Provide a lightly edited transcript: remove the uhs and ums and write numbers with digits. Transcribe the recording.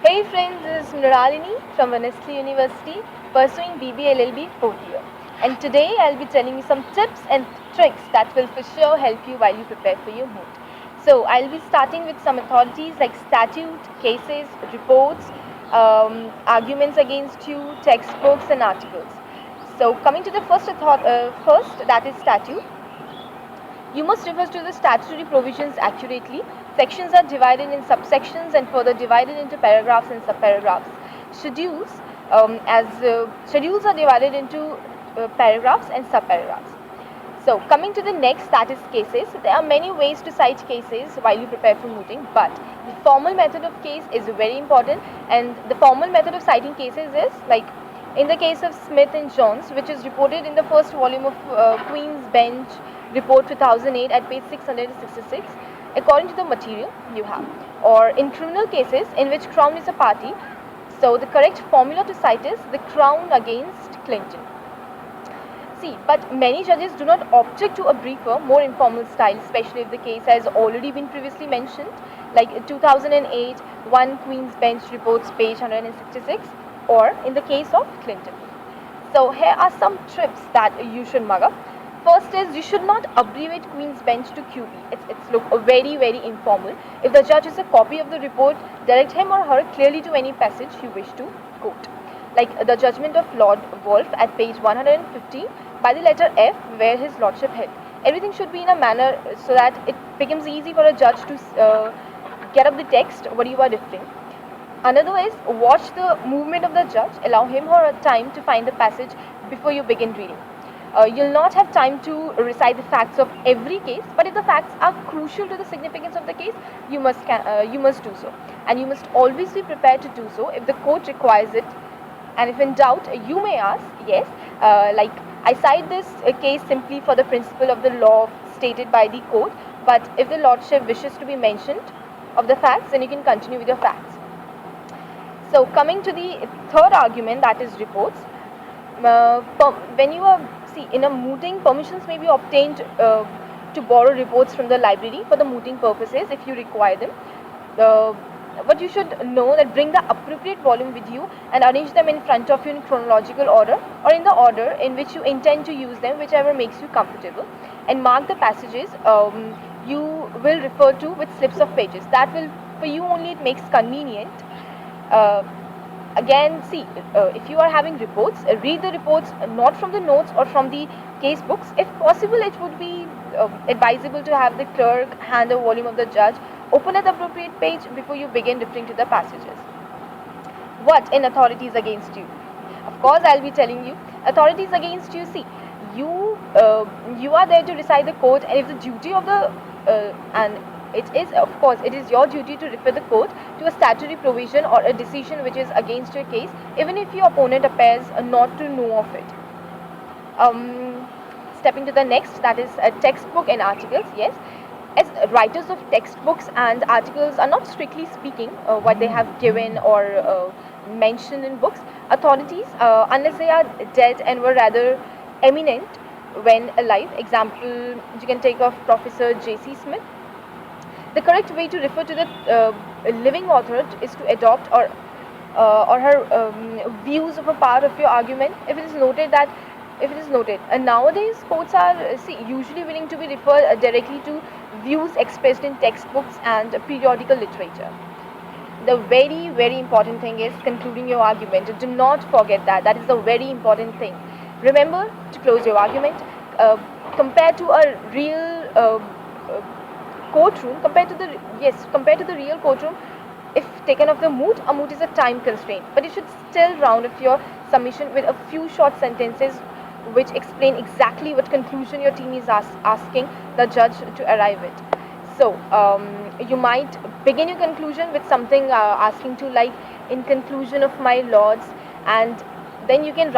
Hey friends, this is Mrinalini from Vanessly University pursuing BBA LLB 4th year. And today I'll be telling you some tips and tricks that will for sure help you while you prepare for your moot. So I'll be starting with some authorities like statute, cases, reports, arguments against you, textbooks and articles. So coming to the first, that is statute. You must refer to the statutory provisions accurately. Sections are divided in subsections and further divided into paragraphs and subparagraphs. Schedules are divided into paragraphs and subparagraphs. So coming to the next, that is cases. There are many ways to cite cases while you prepare for mooting, but the formal method of case is very important, and the formal method of citing cases is like in the case of Smith and Jones, which is reported in the first volume of Queen's Bench Report 2008 at page 666, according to the material you have. Or in criminal cases in which Crown is a party, so the correct formula to cite is the Crown against Clinton. See, but many judges do not object to a briefer, more informal style, especially if the case has already been previously mentioned, like 2008 1 Queen's Bench Reports page 166, or in the case of Clinton. So here are some tips that you should mug up. First is, you should not abbreviate Queen's Bench to QB. It's look very, very informal. If the judge has a copy of the report, direct him or her clearly to any passage you wish to quote. Like the judgment of Lord Wolf at page 150 by the letter F, where his lordship held. Everything should be in a manner so that it becomes easy for a judge to get up the text what you are referring. Another is, watch the movement of the judge. Allow him or her time to find the passage before you begin reading. You'll not have time to recite the facts of every case, but if the facts are crucial to the significance of the case, you must do so. And you must always be prepared to do so if the court requires it. And if in doubt, you may ask, yes, like I cite this case simply for the principle of the law stated by the court, but if the lordship wishes to be mentioned of the facts, then you can continue with your facts. So coming to the third argument, that is reports. When you are in a mooting, permissions may be obtained to borrow reports from the library for the mooting purposes if you require them. But you should know that bring the appropriate volume with you and arrange them in front of you in chronological order or in the order in which you intend to use them, whichever makes you comfortable. And mark the passages you will refer to with slips of pages. That will, for you only, it makes convenient. Again, see, if you are having reports, read the reports not from the notes or from the case books. If possible, it would be advisable to have the clerk hand the volume of the judge open at the appropriate page before you begin referring to the passages. What in authorities against you? Of course, I'll be telling you. Authorities against you, see, you are there to recite the court, and if the duty of the it is your duty to refer the court to a statutory provision or a decision which is against your case, even if your opponent appears not to know of it. Stepping to the next, that is textbook and articles. Yes, as writers of textbooks and articles are not strictly speaking what they have given or mentioned in books, authorities, unless they are dead and were rather eminent when alive. Example, you can take of Professor J.C. Smith. The correct way to refer to the living author is to adopt or her views of a part of your argument if it is noted. And nowadays courts are usually willing to be referred directly to views expressed in textbooks and periodical literature. The very, very important thing is concluding your argument. Do not forget that. That is the very important thing. Remember to close your argument. Compared to a real courtroom, compared to the real courtroom, if taken off the moot, a moot is a time constraint, but you should still round up your submission with a few short sentences which explain exactly what conclusion your team is asking the judge to arrive at. So you might begin your conclusion with something asking to, like, in conclusion of my lords, and then you can